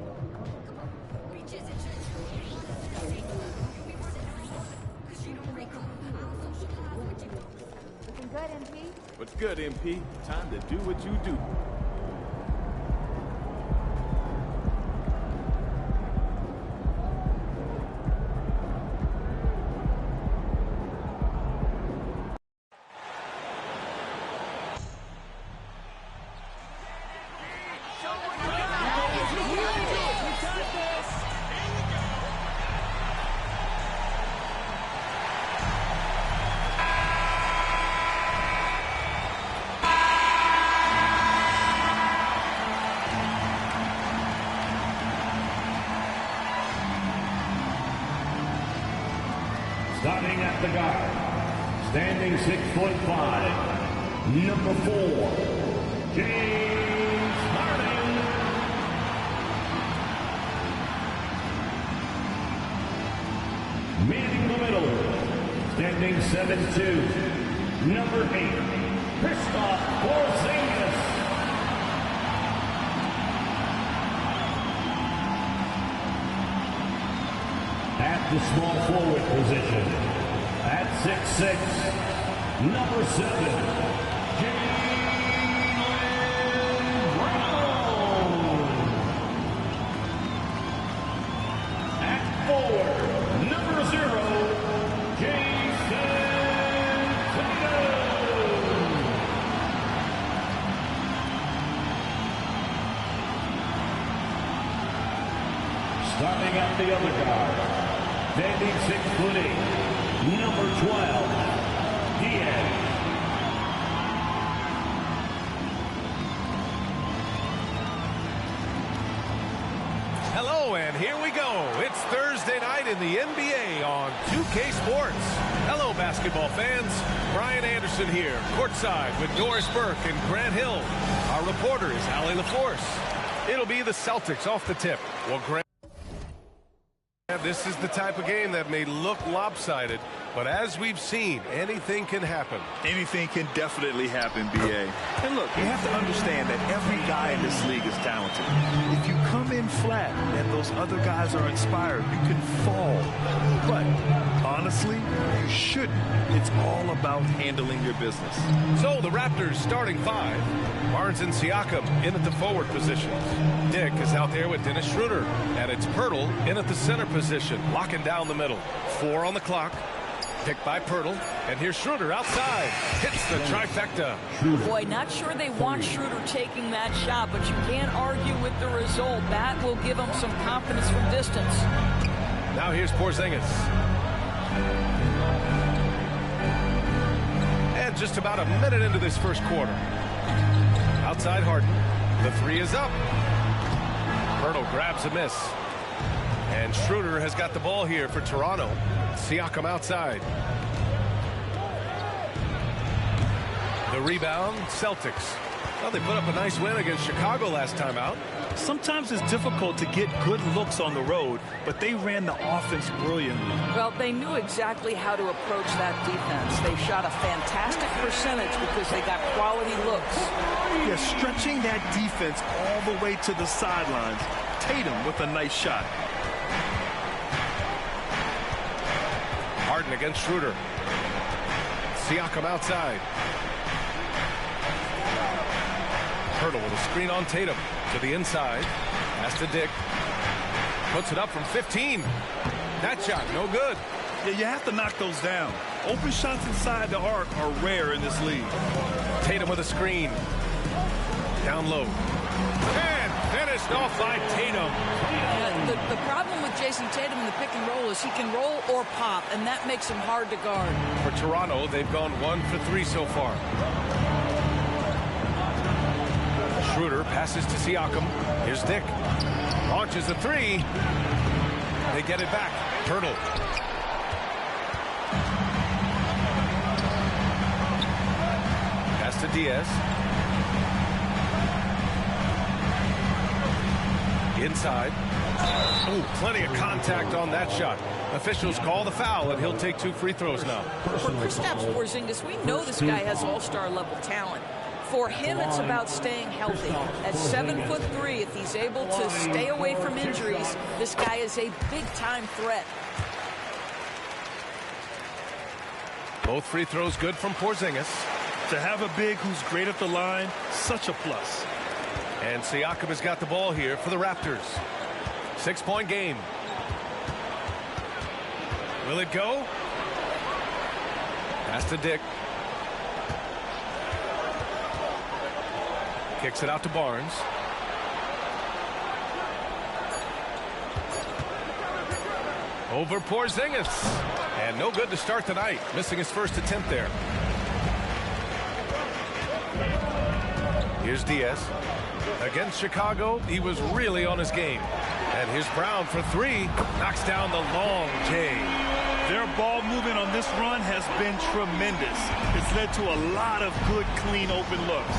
Looking good, MP. What's good, MP? Time to do what you do. Starting at the guard, standing 6'5", number 4, James Harden. Meeting the middle, standing 7'2", number 8, Kristaps Porzingis. At the small forward position, at 6'6", number 7, Jaylen Brown. At forward, number 0, Jason Tatum. Starting at the other guard, standing 6'8", number 12, Diaz. Hello, and here we go. It's Thursday night in the NBA on 2K Sports. Hello, basketball fans. Brian Anderson here, courtside with Doris Burke and Grant Hill. Our reporter is Allie LaForce. It'll be the Celtics off the tip. Well, Grant, this is the type of game that may look lopsided, but as we've seen, anything can happen. Anything can definitely happen, B.A. And look, you have to understand that every guy in this league is talented. If you come in flat and those other guys are inspired, you can fall. But honestly, you shouldn't. It's all about handling your business. So the Raptors starting 5. Barnes and Siakam in at the forward positions. Dick is out there with Dennis Schroeder. And it's Pirtle in at the center position, locking down the middle. 4 on the clock. Picked by Pirtle. And here's Schroeder outside. Hits the trifecta. Boy, not sure they want Schroeder taking that shot, but you can't argue with the result. That will give him some confidence from distance. Now here's Porzingis. And just about a minute into this first quarter. Outside Harden. The three is up. Pirtle grabs a miss. And Schroeder has got the ball here for Toronto. Siakam outside. The rebound, Celtics. Well, they put up a nice win against Chicago last time out. Sometimes it's difficult to get good looks on the road, but they ran the offense brilliantly. Well, they knew exactly how to approach that defense. They shot a fantastic percentage because they got quality looks. Yeah, stretching that defense all the way to the sidelines. Tatum with a nice shot. Harden against Schroeder. Siakam outside. Pirtle with a screen on Tatum to the inside. Pass to Dick. Puts it up from 15. That shot, no good. Yeah, you have to knock those down. Open shots inside the arc are rare in this league. Tatum with a screen. Down low. And finished off by Tatum. The problem with Jason Tatum in the pick and roll is he can roll or pop, and that makes him hard to guard. For Toronto, they've gone 1 for 3 so far. Schroeder passes to Siakam. Here's Dick. Launches a three. They get it back. Pirtle. Pass to Diaz. Inside. Oh, plenty of contact on that shot. Officials call the foul, and he'll take 2 free throws now. For Kristaps Porzingis, we know this guy has all-star level talent. For him, it's about staying healthy. At 7'3", if he's able to stay away from injuries, this guy is a big-time threat. Both free throws good from Porzingis. To have a big who's great at the line, such a plus. And Siakam has got the ball here for the Raptors. 6-point game. Will it go? Pass to Dick. Kicks it out to Barnes. Over Porzingis. And no good to start the night. Missing his first attempt there. Here's Diaz. Against Chicago, he was really on his game. And here's Brown for 3. Knocks down the long J. Their ball movement on this run has been tremendous. It's led to a lot of good, clean, open looks.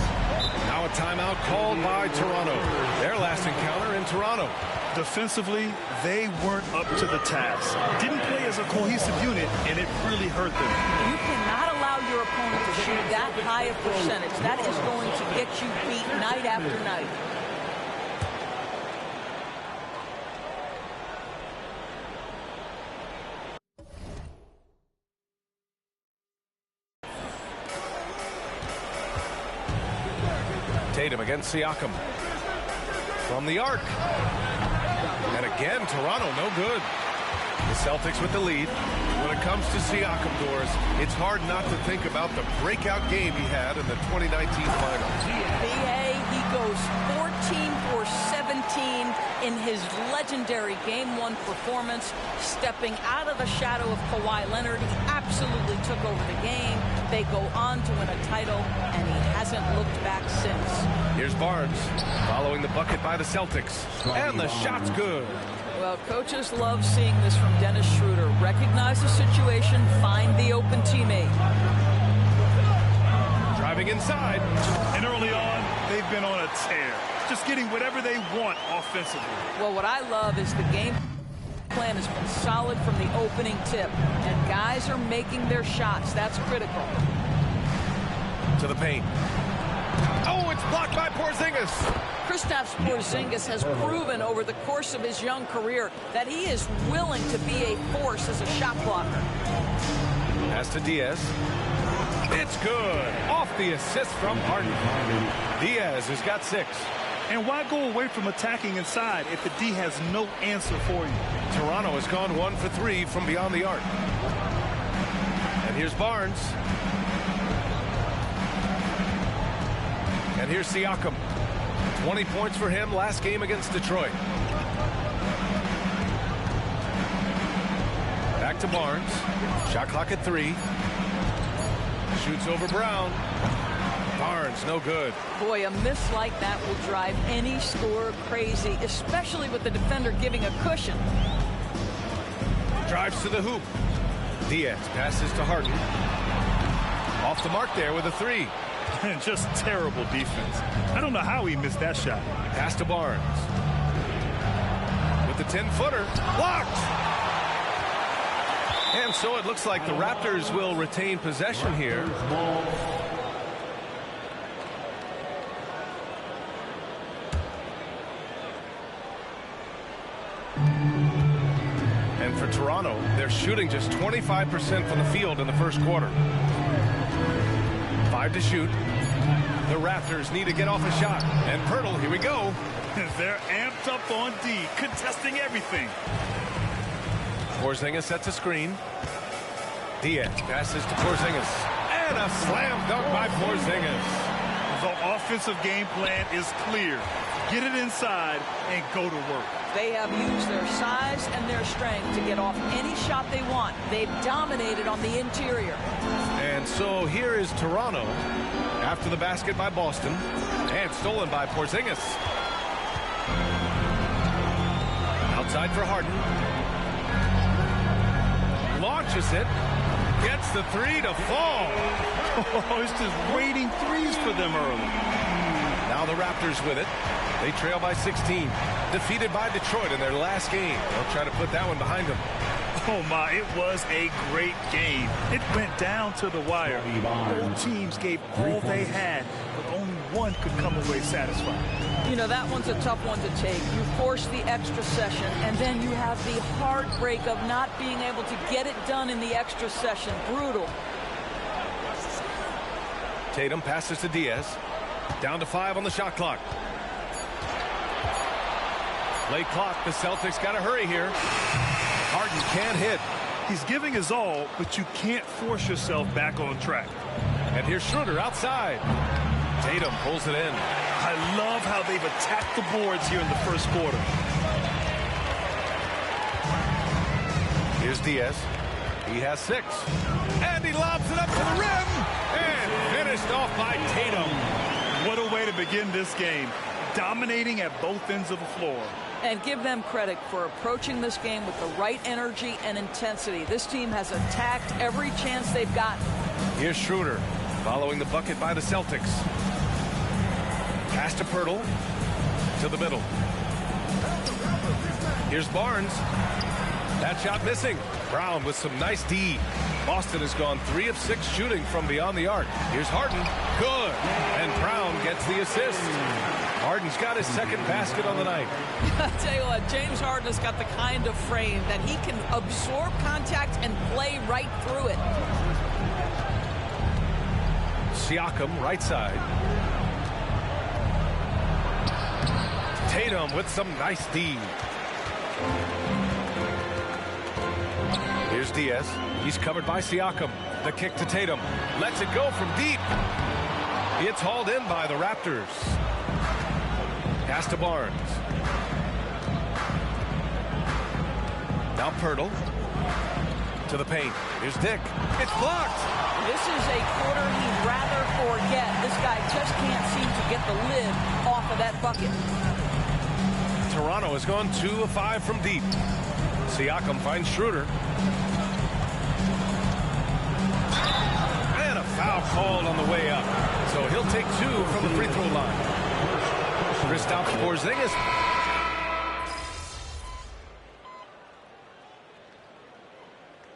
Now a timeout called by Toronto. Their last encounter in Toronto. Defensively, they weren't up to the task. Didn't play as a cohesive unit, and it really hurt them. You cannot allow your opponent to shoot that high a percentage. That is going to get you beat night after night. Tatum against Siakam. From the arc. And again, Toronto, no good. The Celtics with the lead. When it comes to Siakam, Doris, it's hard not to think about the breakout game he had in the 2019 finals. BA, he goes 14 for 17 in his legendary Game 1 performance, stepping out of the shadow of Kawhi Leonard. He absolutely took over the game. They go on to win a title, and he hasn't looked back since. Here's Barnes following the bucket by the Celtics. And the shot's good. Well, coaches love seeing this from Dennis Schroeder. Recognize the situation, find the open teammate. Driving inside. And early on, they've been on a tear. Just getting whatever they want offensively. Well, what I love is the game plan has been solid from the opening tip. And guys are making their shots. That's critical. To the paint. Oh, it's blocked by Porzingis. Kristaps Porzingis has proven over the course of his young career that he is willing to be a force as a shot blocker. Pass to Diaz. It's good. Off the assist from Harden. Diaz has got 6. And why go away from attacking inside if the D has no answer for you? Toronto has gone 1 for 3 from beyond the arc. Here's Barnes. And here's Siakam. 20 points for him last game against Detroit. Back to Barnes. Shot clock at 3. Shoots over Brown. Barnes, no good. Boy, a miss like that will drive any scorer crazy, especially with the defender giving a cushion. Drives to the hoop. Diaz passes to Harden. Off the mark there with a 3. Just terrible defense. I don't know how he missed that shot. Pass to Barnes. With the 10-footer. Blocked! And so it looks like the Raptors will retain possession here. And for Toronto, they're shooting just 25% from the field in the first quarter. 5 to shoot. The Raptors need to get off a shot. And Pirtle, here we go. They're amped up on D, contesting everything. Porzingis sets a screen. Diaz passes to Porzingis. And a slam dunk by Porzingis. The offensive game plan is clear. Get it inside and go to work. They have used their size and their strength to get off any shot they want. They've dominated on the interior. And so here is Toronto after the basket by Boston and stolen by Porzingis. Outside for Harden. Launches it. Gets the 3 to fall. Oh, it's just waiting threes for them early. Now the Raptors with it. They trail by 16. Defeated by Detroit in their last game. They'll try to put that one behind them. Oh, my, it was a great game. It went down to the wire. Both teams gave all they had, but only one could come away satisfied. You know, that one's a tough one to take. You force the extra session, and then you have the heartbreak of not being able to get it done in the extra session. Brutal. Tatum passes to Diaz. Down to 5 on the shot clock. Late clock. The Celtics got to hurry here. Harden can't hit. He's giving his all, but you can't force yourself back on track. And here's Schroeder outside. Tatum pulls it in. I love how they've attacked the boards here in the first quarter. Here's Diaz. He has 6. And he lobs it up to the rim. And finished off by Tatum. What a way to begin this game. Dominating at both ends of the floor. And give them credit for approaching this game with the right energy and intensity. This team has attacked every chance they've gotten. Here's Schroeder following the bucket by the Celtics. Pass to Pirtle to the middle. Here's Barnes. That shot missing. Brown with some nice D. Boston has gone 3 of 6 shooting from beyond the arc. Here's Harden. Good. And Brown gets the assist. Harden's got his second basket on the night. I tell you what, James Harden has got the kind of frame that he can absorb contact and play right through it. Siakam, right side. Tatum with some nice D. Here's Diaz. He's covered by Siakam. The kick to Tatum. Lets it go from deep. It's hauled in by the Raptors. Pass to Barnes. Now Pirtle. To the paint. Here's Dick. It's blocked. This is a quarter he'd rather forget. This guy just can't seem to get the lid off of that bucket. Toronto has gone 2 of 5 from deep. Siakam finds Schroeder. And a foul called on the way up. So he'll take 2 from the free throw line. Kristaps Porzingis.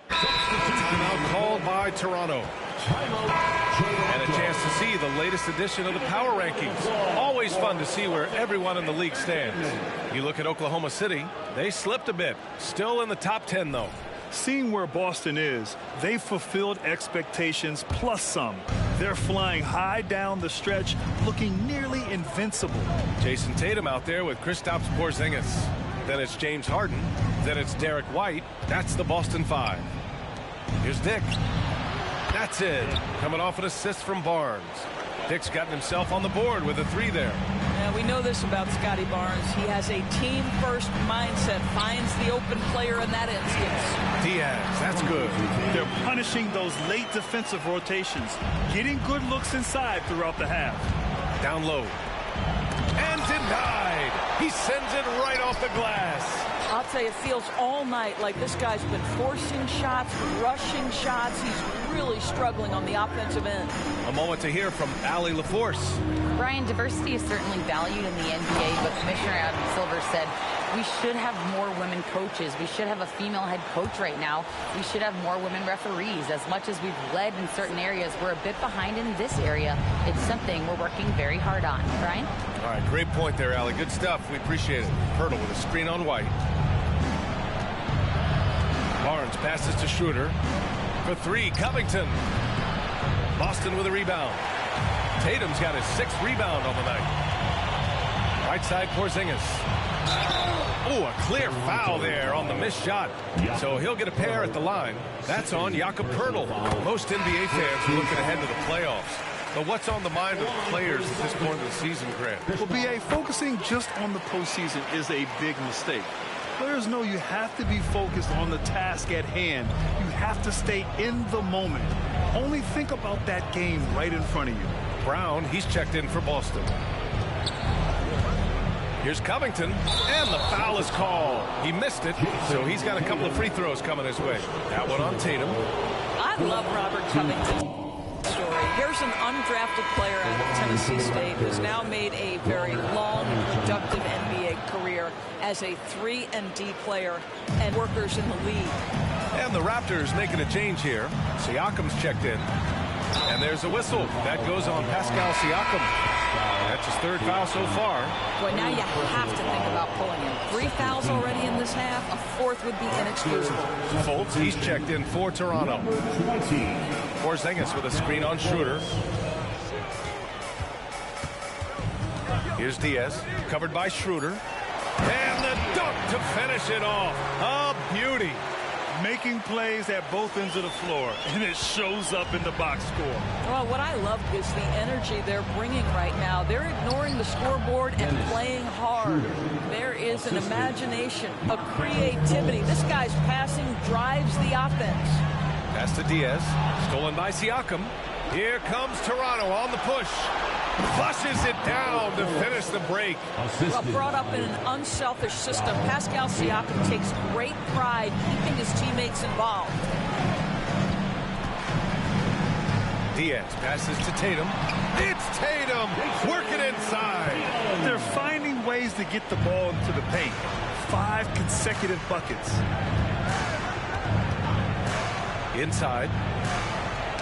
Timeout called by Toronto. And a chance to see the latest edition of the power rankings. Always fun to see where everyone in the league stands. You look at Oklahoma City, they slipped a bit. Still in the top 10, though. Seeing where Boston is, they fulfilled expectations plus some. They're flying high down the stretch, looking nearly invincible. Jason Tatum out there with Kristaps Porzingis. Then it's James Harden. Then it's Derek White. That's the Boston 5. Here's Dick. That's it. Coming off an assist from Barnes. Dick's gotten himself on the board with a 3 there. Yeah, we know this about Scotty Barnes. He has a team-first mindset, finds the open player in that instance. Diaz, that's good. They're punishing those late defensive rotations, getting good looks inside throughout the half. Down low. And denied. He sends it right off the glass. I'll tell you, it feels all night like this guy's been forcing shots, rushing shots. He's really struggling on the offensive end. A moment to hear from Allie LaForce. Brian, diversity is certainly valued in the NBA, but Commissioner Adam Silver said we should have more women coaches. We should have a female head coach right now. We should have more women referees. As much as we've led in certain areas, we're a bit behind in this area. It's something we're working very hard on. Brian? All right, great point there, Allie. Good stuff. We appreciate it. Pirtle with a screen on White. Barnes passes to Schroeder. For 3, Covington. Boston with a rebound. Tatum's got his 6th rebound on the night. Right side, Porzingis. Oh, a clear foul there on the missed shot. So he'll get a pair at the line. That's on Jakob Poeltl. Most NBA fans are looking ahead to the playoffs. But what's on the mind of the players at this point of the season, Grant? Well, B.A., focusing just on the postseason is a big mistake. Players know you have to be focused on the task at hand. You have to stay in the moment. Only think about that game right in front of you. Brown, he's checked in for Boston. Here's Covington, and the foul is called. He missed it, so he's got a couple of free throws coming his way. That one on Tatum. I love Robert Covington. Story. Here's an undrafted player out of Tennessee State who's now made a very long, productive NBA career as a 3-and-D player and workers in the league. And the Raptors making a change here. Siakam's checked in. And there's a whistle. That goes on Pascal Siakam. That's his 3rd foul so far. Boy, now you have to think about pulling him. 3 fouls already in this half. A 4th would be inexcusable. Fultz, he's checked in for Toronto. Porzingis with a screen on Schroeder. Here's Diaz, covered by Schroeder. And the dunk to finish it off. A beauty. Making plays at both ends of the floor, and it shows up in the box score. Well, what I love is the energy they're bringing right now. They're ignoring the scoreboard and playing hard. There is an imagination, a creativity. This guy's passing drives the offense. Pass to Diaz, stolen by Siakam. Here comes Toronto on the push. Flushes it down to finish the break. Well, brought up in an unselfish system, Pascal Siakam takes great pride keeping his teammates involved. Diaz passes to Tatum. It's Tatum working inside. They're finding ways to get the ball into the paint. 5 consecutive buckets. Inside.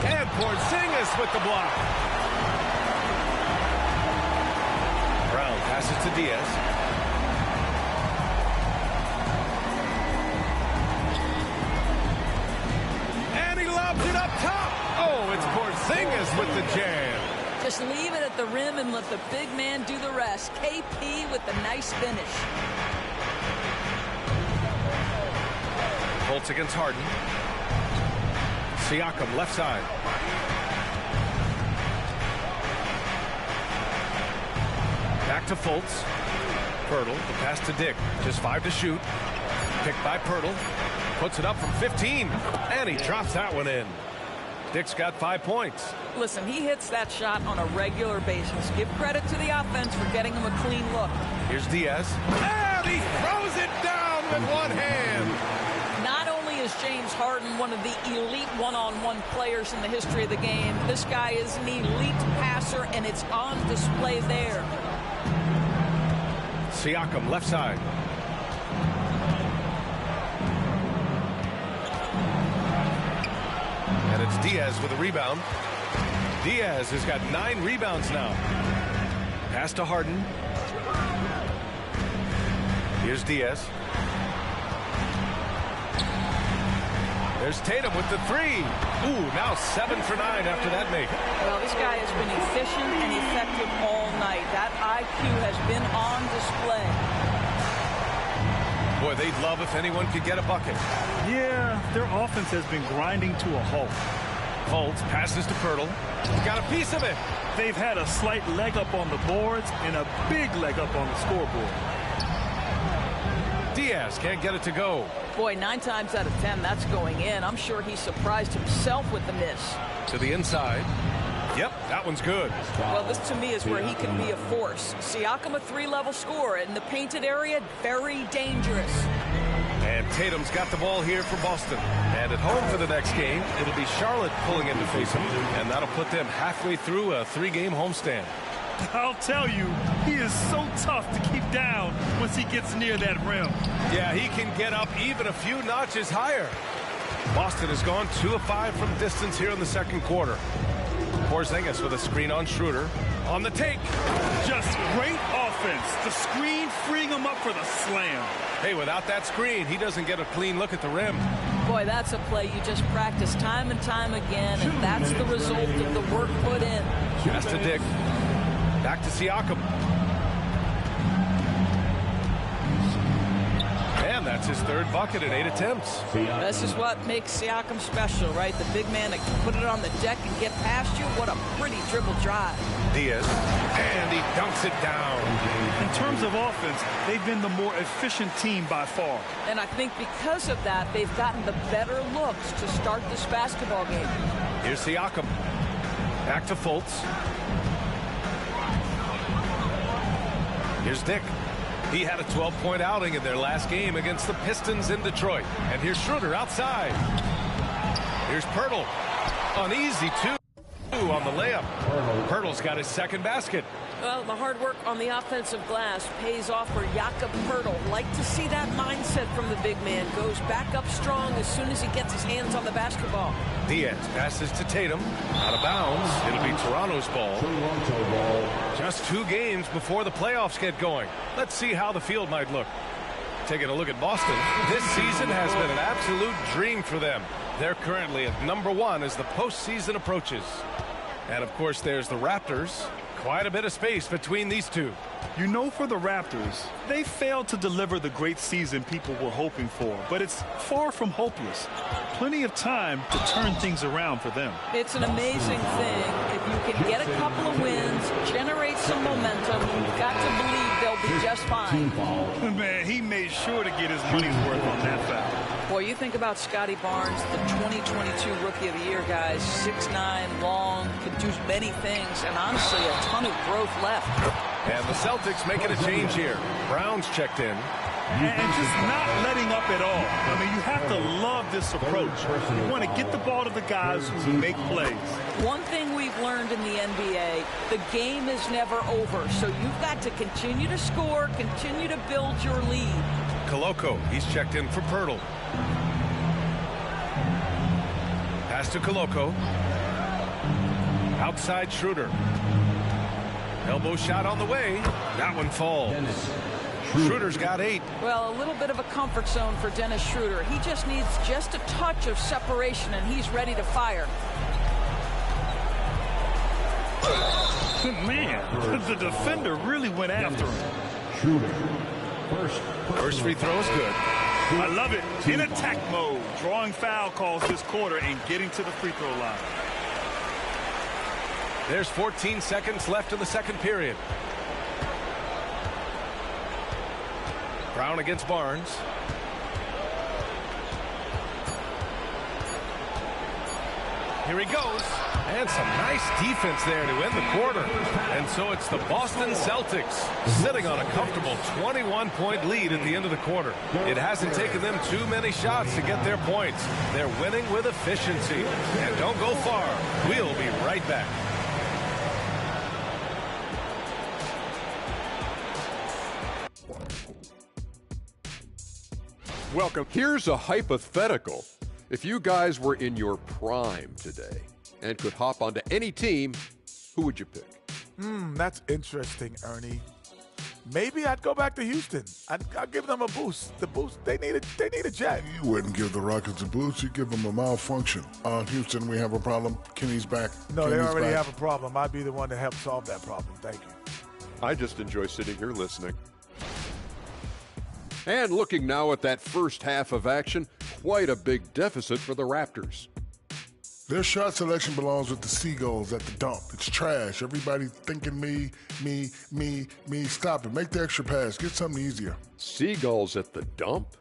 And Porzingis with the block. Brown passes to Diaz. And he lobs it up top. Oh, it's Porzingis with the jam. Just leave it at the rim and let the big man do the rest. KP with the nice finish. Fultz against Harden. Siakam left side. Back to Fultz. Poeltl, the pass to Dick. Just 5 to shoot. Picked by Poeltl. Puts it up from 15. And he drops that one in. Dick's got 5 points. Listen, he hits that shot on a regular basis. Give credit to the offense for getting him a clean look. Here's Diaz. And he throws it down with one hand. Not only is James Harden one of the elite one-on-one players in the history of the game, this guy is an elite passer, and it's on display there. Siakam left side. And it's Diaz with a rebound. Diaz has got 9 rebounds now. Pass to Harden. Here's Diaz. There's Tatum with the 3. Ooh, now 7 for 9 after that make. Well, this guy has been efficient and effective all night. That IQ has been on display. Boy, they'd love if anyone could get a bucket. Yeah, their offense has been grinding to a halt. Fultz passes to Pirtle. Got a piece of it. They've had a slight leg up on the boards and a big leg up on the scoreboard. Diaz can't get it to go. Boy, 9 times out of 10, that's going in. I'm sure he surprised himself with the miss. To the inside. Yep, that one's good. Well, this to me is where he can be a force. Siakam, a 3-level scorer in the painted area, very dangerous. And Tatum's got the ball here for Boston. And at home for the next game, it'll be Charlotte pulling in to face him. And that'll put them halfway through a 3-game homestand. I'll tell you, he is so tough to keep down once he gets near that rim. Yeah, he can get up even a few notches higher. Boston has gone 2 of 5 from distance here in the second quarter. Porzingis with a screen on Schroeder. On the take. Just great offense. The screen freeing him up for the slam. Hey, without that screen, he doesn't get a clean look at the rim. Boy, that's a play you just practice time and time again, and that's the result of the work put in. Pass to Dick. Back to Siakam. And that's his 3rd bucket in 8 attempts. This is what makes Siakam special, right? The big man that can put it on the deck and get past you. What a pretty dribble drive. Diaz. And he dunks it down. In terms of offense, they've been the more efficient team by far. And I think because of that, they've gotten the better looks to start this basketball game. Here's Siakam. Back to Fultz. Here's Dick. He had a 12-point outing in their last game against the Pistons in Detroit. And here's Schroeder outside. Here's Pirtle. An easy 2 on the layup. Pirtle's got his 2nd basket. Well, the hard work on the offensive glass pays off for Jakob Pirtle. Like to see that mindset from the big man. Goes back up strong as soon as he gets his hands on the basketball. Diaz passes to Tatum. Out of bounds. It'll be Toronto's ball. Just 2 games before the playoffs get going. Let's see how the field might look. Taking a look at Boston. This season has been an absolute dream for them. They're currently at #1 as the postseason approaches. And, of course, there's the Raptors. Quite a bit of space between these two. You know, for the Raptors, they failed to deliver the great season people were hoping for, but it's far from hopeless. Plenty of time to turn things around for them. It's an amazing thing. If you can get a couple of wins, generate some momentum, you've got to believe they'll be just fine. Man, he made sure to get his money's worth on that foul. Boy, you think about Scotty Barnes, the 2022 Rookie of the Year, guys. 6'9", long, can do many things, and honestly, a ton of growth left. And the Celtics making a change here. Brown's checked in. And just not letting up at all. I mean, you have to love this approach. You want to get the ball to the guys who make plays. One thing we've learned in the NBA, the game is never over. So you've got to continue to score, continue to build your lead. Koloko, he's checked in for Pirtle. Pass to Koloko. Outside Schroeder. Elbow shot on the way. That one falls. Schroeder's got 8. Well, a little bit of a comfort zone for Dennis Schroeder. He just needs just a touch of separation, and he's ready to fire. Man, the defender really went after him. Schroeder. First free throw is good. I love it. In attack mode. Drawing foul calls this quarter and getting to the free throw line. There's 14 seconds left in the second period. Brown against Barnes. Here he goes. And some nice defense there to end the quarter. And so it's the Boston Celtics sitting on a comfortable 21-point lead at the end of the quarter. It hasn't taken them too many shots to get their points. They're winning with efficiency. And don't go far. We'll be right back. Welcome. Here's a hypothetical. If you guys were in your prime today and could hop onto any team, who would you pick? That's interesting, Ernie. Maybe I'd go back to Houston. I'll give them a boost. The boost, they need a jet. You wouldn't give the Rockets a boost. You give them a malfunction. Houston, we have a problem. Kenny's back. No, Kenny's they already back. have a problem. I'd be the one to help solve that problem. Thank you. I just enjoy sitting here listening. And looking now at that first half of action, quite a big deficit for the Raptors. Their shot selection belongs with the Seagulls at the dump. It's trash. Everybody thinking me. Stop it. Make the extra pass. Get something easier. Seagulls at the dump?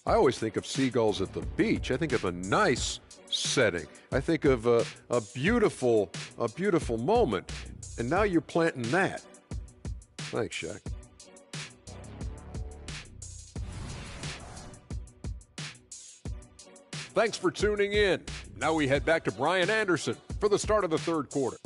I always think of seagulls at the beach. I think of a nice setting. I think of a beautiful moment. And now you're planting that. Thanks, Shaq. Thanks for tuning in. Now we head back to Brian Anderson for the start of the third quarter.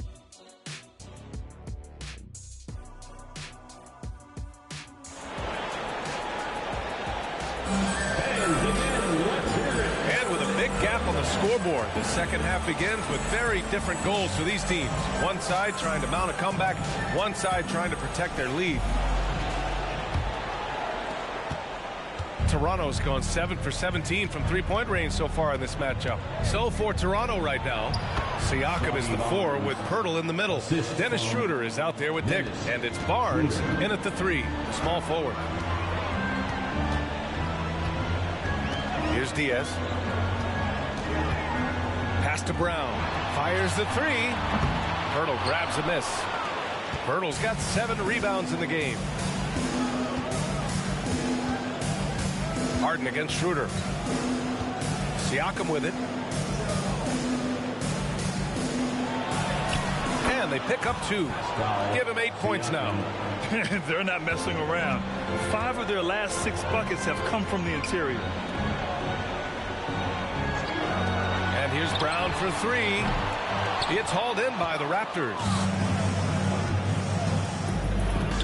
And with a big gap on the scoreboard, the second half begins with very different goals for these teams. One side trying to mount a comeback, one side trying to protect their lead. Toronto's gone 7 for 17 from three-point range so far in this matchup. So for Toronto right now, Siakam is the 4 with Poeltl in the middle. Dennis Schroeder is out there with Dick, and it's Barnes in at the 3, small forward. Here's Diaz. Pass to Brown. Fires the 3. Poeltl grabs a miss. Poeltl's got 7 rebounds in the game. Harden against Schroeder. Siakam with it. And they pick up 2. Give him 8 points now. They're not messing around. 5 of their last 6 buckets have come from the interior. And here's Brown for 3. It's hauled in by the Raptors.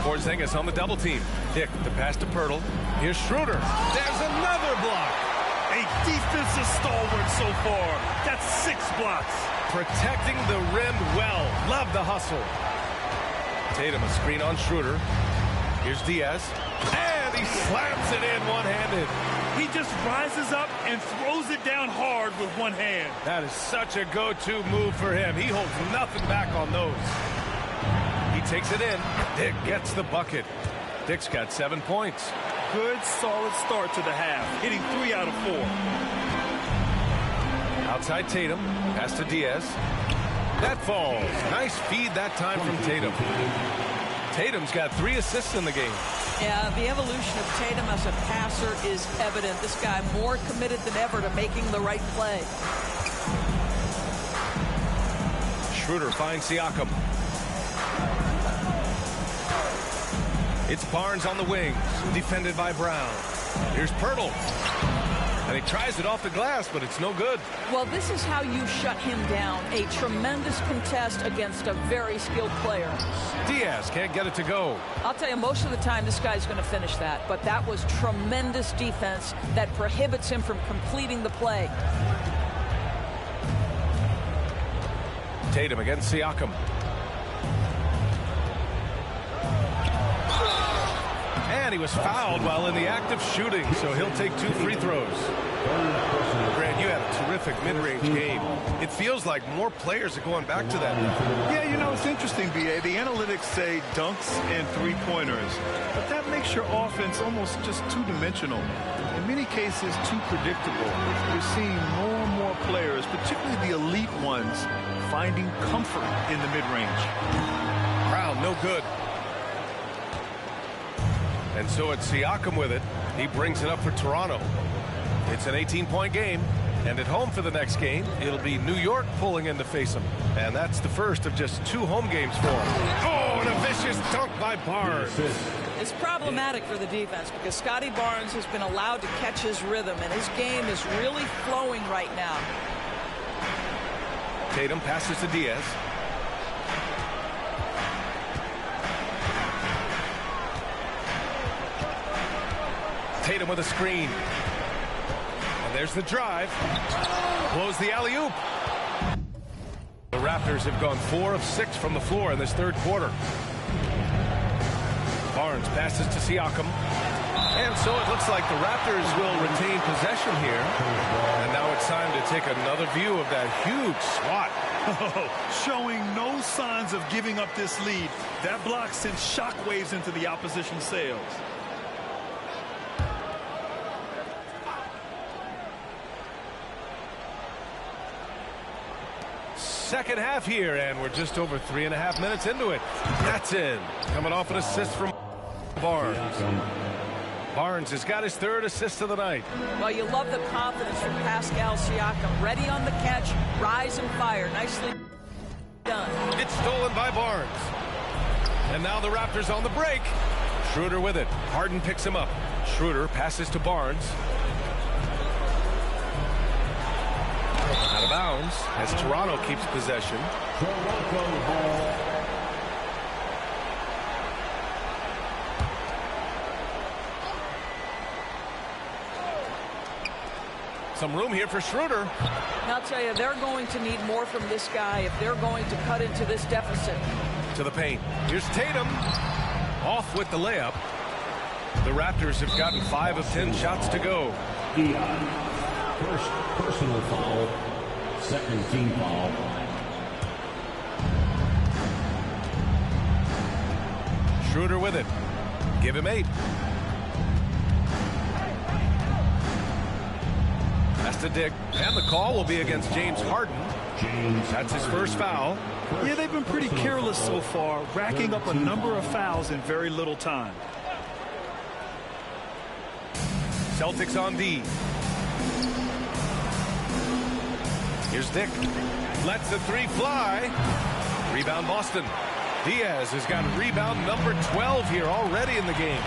Porzingis on the double team. Dick, the pass to Poeltl. Here's Schroeder. There's another block. A defensive stalwart so far. That's 6 blocks. Protecting the rim well. Love the hustle. Tatum a screen on Schroeder. Here's Diaz. And he slams it in one-handed. He just rises up and throws it down hard with one hand. That is such a go-to move for him. He holds nothing back on those. He takes it in. Dick gets the bucket. Dick's got 7 points. Good, solid start to the half, hitting 3 out of 4. Outside Tatum. Pass to Diaz. That falls. Nice feed that time from Tatum. Tatum's got 3 assists in the game. Yeah, the evolution of Tatum as a passer is evident. This guy more committed than ever to making the right play. Schroeder finds Siakam. It's Barnes on the wings, defended by Brown. Here's Poeltl. And he tries it off the glass, but it's no good. Well, this is how you shut him down. A tremendous contest against a very skilled player. Diaz can't get it to go. I'll tell you, most of the time this guy's going to finish that. But that was tremendous defense that prohibits him from completing the play. Tatum against Siakam. And he was fouled while in the act of shooting, so he'll take 2 free throws. Grant, you had a terrific mid-range game. It feels like more players are going back to that now. Yeah, you know, it's interesting, B.A. The analytics say dunks and three-pointers, but that makes your offense almost just two-dimensional. In many cases, too predictable. We're seeing more and more players, particularly the elite ones, finding comfort in the mid-range. Brown, no good. And so it's Siakam with it. He brings it up for Toronto. It's an 18-point game. And at home for the next game, it'll be New York pulling in to face him. And that's the first of just 2 home games for him. Oh, and a vicious dunk by Barnes. It's problematic for the defense because Scotty Barnes has been allowed to catch his rhythm, and his game is really flowing right now. Tatum passes to Diaz. Tatum with a screen. And there's the drive. Blows the alley-oop. The Raptors have gone 4 of 6 from the floor in this third quarter. Barnes passes to Siakam. And so it looks like the Raptors will retain possession here. And now it's time to take another view of that huge swat. Showing no signs of giving up this lead. That block sends shockwaves into the opposition sails. second half here, and we're just over 3.5 minutes into it. That's in. Coming off an assist from Barnes. Barnes has got his 3rd assist of the night. Well, you love the confidence from Pascal Siakam. Ready on the catch, rise and fire. Nicely done. It's stolen by Barnes. And now the Raptors on the break. Schroeder with it. Harden picks him up. Schroeder passes to Barnes. Out of bounds as Toronto keeps possession. Some room here for Schroeder. And I'll tell you, they're going to need more from this guy if they're going to cut into this deficit. To the paint. Here's Tatum. Off with the layup. The Raptors have gotten 5 of 10 shots to go. First personal foul, second team foul. Schroeder with it. Give him 8. That's to Dick. And the call will be against James Harden. That's his first foul. Yeah, they've been pretty careless so far, racking up a number of fouls in very little time. Celtics on D. Here's Dick. Lets the 3 fly. Rebound Boston. Diaz has got rebound number 12 here already in the game.